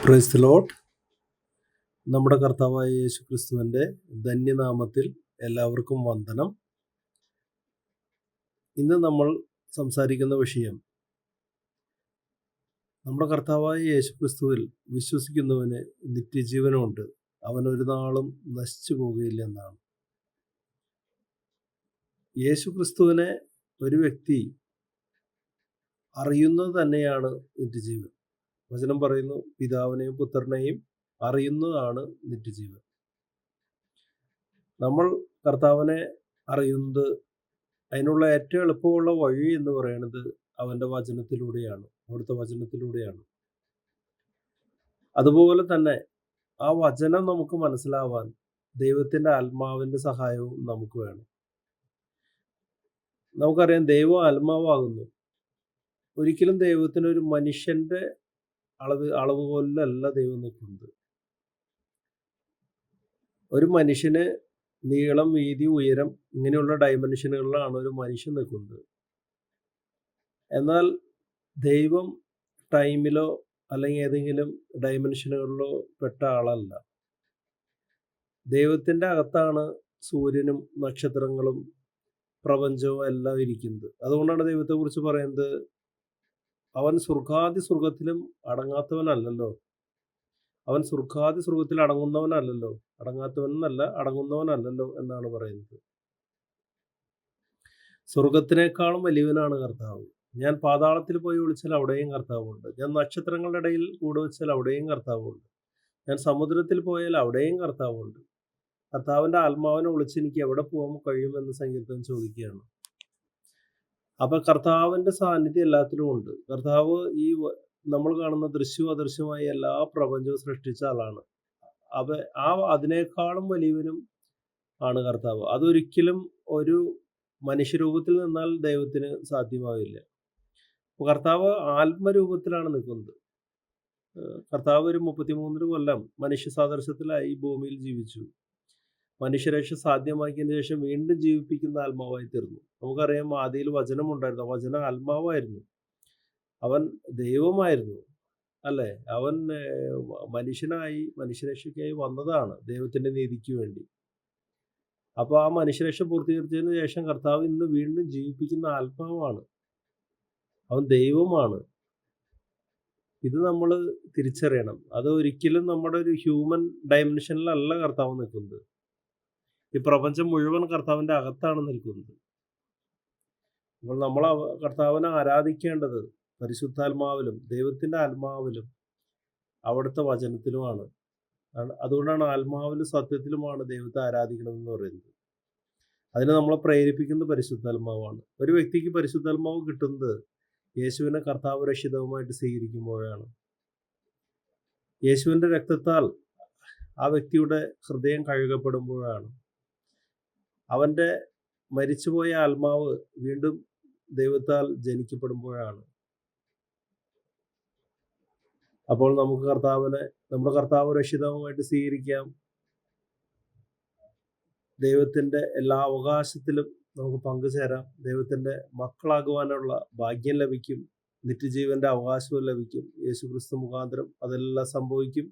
Praise the Lord. നമ്മുടെ കർത്താവായ യേശു ക്രിസ്തുവിൻ്റെ ധന്യനാമത്തിൽ എല്ലാവർക്കും വന്ദനം. ഇന്ന് നമ്മൾ സംസാരിക്കുന്ന വിഷയം, നമ്മുടെ കർത്താവായ യേശു ക്രിസ്തുവിൽ വിശ്വസിക്കുന്നവന് നിത്യജീവനുണ്ട്, അവൻ ഒരു നാളും നശിച്ചു പോകുകയില്ല എന്നാണ്. യേശു ക്രിസ്തുവിനെ ഒരു വ്യക്തി അറിയുന്നത് തന്നെയാണ് നിത്യജീവൻ. വചനം പറയുന്നു, പിതാവിനെയും പുത്രനെയും അറിയുന്നതാണ് നിത്യജീവൻ. നമ്മൾ കർത്താവിനെ അറിയുന്നത്, അതിനുള്ള ഏറ്റവും എളുപ്പമുള്ള വഴി എന്ന് പറയുന്നത് അവൻ്റെ വചനത്തിലൂടെയാണ്, അവിടുത്തെ വചനത്തിലൂടെയാണ്. അതുപോലെ തന്നെ ആ വചനം നമുക്ക് മനസ്സിലാവാൻ ദൈവത്തിൻ്റെ ആത്മാവിൻ്റെ സഹായവും നമുക്ക് വേണം. നമുക്കറിയാം, ദൈവം ആത്മാവാകുന്നു. ഒരിക്കലും ദൈവത്തിനൊരു മനുഷ്യൻ്റെ അളവുകോലിലല്ല ദൈവം നിൽക്കുന്നത്. ഒരു മനുഷ്യന് നീളം, വീതി, ഉയരം ഇങ്ങനെയുള്ള ഡയമെൻഷനുകളിലാണ് ഒരു മനുഷ്യൻ നിൽക്കുന്നത്. എന്നാൽ ദൈവം ടൈമിലോ അല്ലെങ്കിൽ ഏതെങ്കിലും ഡയമെൻഷനുകളിലോ പെട്ട ആളല്ല. ദൈവത്തിൻ്റെ അകത്താണ് സൂര്യനും നക്ഷത്രങ്ങളും പ്രപഞ്ചവും എല്ലാം ഇരിക്കുന്നത്. അതുകൊണ്ടാണ് ദൈവത്തെക്കുറിച്ച് പറയുന്നത്, അവൻ സ്വർഗത്തിലും അടങ്ങാത്തവനല്ലല്ലോ. അവൻ സ്വർഗത്തിൽ അടങ്ങുന്നവനല്ലല്ലോ, അടങ്ങുന്നവനല്ലല്ലോ എന്നാണ് പറയുന്നത്. സ്വർഗത്തിനേക്കാളും വലിയവനാണ് കർത്താവ്. ഞാൻ പാതാളത്തിൽ പോയി വിളിച്ചാൽ അവിടെയും കർത്താവുണ്ട്. ഞാൻ നക്ഷത്രങ്ങളുടെ ഇടയിൽ കൂടെ വെച്ചാൽ അവിടെയും കർത്താവുണ്ട്. ഞാൻ സമുദ്രത്തിൽ പോയാൽ അവിടെയും കർത്താവുണ്ട്. കർത്താവിൻ്റെ ആത്മാവിനെ വിളിച്ച് എനിക്ക് എവിടെ പോകാൻ കഴിയുമെന്ന് സങ്കീർത്തനം ചോദിക്കുകയാണ്. അപ്പൊ കർത്താവിൻ്റെ സാന്നിധ്യം എല്ലാത്തിലും ഉണ്ട്. കർത്താവ് ഈ നമ്മൾ കാണുന്ന ദൃശ്യവും അദൃശ്യമായ എല്ലാ പ്രപഞ്ചവും സൃഷ്ടിച്ച ആളാണ്. അതിനേക്കാളും വലിയവനും ആണ് കർത്താവ്. അതൊരിക്കലും ഒരു മനുഷ്യരൂപത്തിൽ നിന്നാൽ ദൈവത്തിന് സാധ്യമാവില്ല. കർത്താവ് ആത്മരൂപത്തിലാണ് നിൽക്കുന്നത്. കർത്താവ് ഒരു 33 കൊല്ലം മനുഷ്യ സാദൃശ്യത്തിലായി ഭൂമിയിൽ ജീവിച്ചു. മനുഷ്യരക്ഷ സാധ്യമാക്കിയതിന് ശേഷം വീണ്ടും ജീവിപ്പിക്കുന്ന ആത്മാവായി തീർന്നു. നമുക്കറിയാം, ആദിയിൽ വചനം ഉണ്ടായിരുന്നു. വചനം ആത്മാവായിരുന്നു. അവൻ ദൈവമായിരുന്നു, അല്ലേ? അവൻ മനുഷ്യരക്ഷയ്ക്കായി വന്നതാണ്, ദൈവത്തിൻ്റെ നീതിക്ക് വേണ്ടി. അപ്പോൾ ആ മനുഷ്യരക്ഷ പൂർത്തീകരിച്ചതിന് ശേഷം കർത്താവ് ഇന്ന് വീണ്ടും ജീവിപ്പിക്കുന്ന ആത്മാവാണ്. അവൻ ദൈവമാണ്. ഇത് നമ്മൾ തിരിച്ചറിയണം. അത് ഒരിക്കലും നമ്മുടെ ഒരു ഹ്യൂമൻ ഡയമെൻഷനിലല്ല കർത്താവ് നിൽക്കുന്നത്. ഈ പ്രപഞ്ചം മുഴുവൻ കർത്താവിൻ്റെ അകത്താണ് നിൽക്കുന്നത്. അപ്പോൾ നമ്മൾ കർത്താവിനെ ആരാധിക്കേണ്ടത് പരിശുദ്ധാത്മാവിലും ദൈവത്തിൻ്റെ ആത്മാവിലും അവിടുത്തെ വചനത്തിലുമാണ്. അതുകൊണ്ടാണ് ആത്മാവിലും സത്യത്തിലുമാണ് ദൈവത്തെ ആരാധിക്കണമെന്ന് പറയുന്നത്. അതിന് നമ്മളെ പ്രേരിപ്പിക്കുന്നത് പരിശുദ്ധാത്മാവാണ്. ഒരു വ്യക്തിക്ക് പരിശുദ്ധാത്മാവ് കിട്ടുന്നത് യേശുവിനെ കർത്താവ് രക്ഷിതവുമായിട്ട് സ്വീകരിക്കുമ്പോഴാണ്. യേശുവിൻ്റെ രക്തത്താൽ ആ വ്യക്തിയുടെ ഹൃദയം കഴുകപ്പെടുമ്പോഴാണ്. അവൻ്റെ മരിച്ചുപോയ ആത്മാവ് വീണ്ടും ദൈവത്താൽ ജനിക്കപ്പെടുമ്പോഴാണ്. അപ്പോൾ നമുക്ക് നമ്മുടെ കർത്താവ് രക്ഷിതവുമായിട്ട് സ്വീകരിക്കാം. ദൈവത്തിൻ്റെ എല്ലാ അവകാശത്തിലും നമുക്ക് പങ്കുചേരാം. ദൈവത്തിൻ്റെ മക്കളാകുവാനുള്ള ഭാഗ്യം ലഭിക്കും. നിത്യജീവൻ്റെ അവകാശവും ലഭിക്കും. യേശു ക്രിസ്തു മുഖാന്തരം അതെല്ലാം സംഭവിക്കും.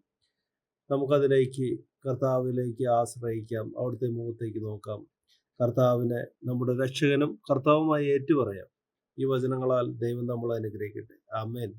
നമുക്കതിലേക്ക്, കർത്താവിലേക്ക് ആശ്രയിക്കാം. അവിടുത്തെ മുഖത്തേക്ക് നോക്കാം. കർത്താവിനെ നമ്മുടെ രക്ഷകനും കർത്താവുമായി ഏറ്റുപറയാം. ഈ വചനങ്ങളാൽ ദൈവം നമ്മളെ അനുഗ്രഹിക്കട്ടെ. ആമേൻ.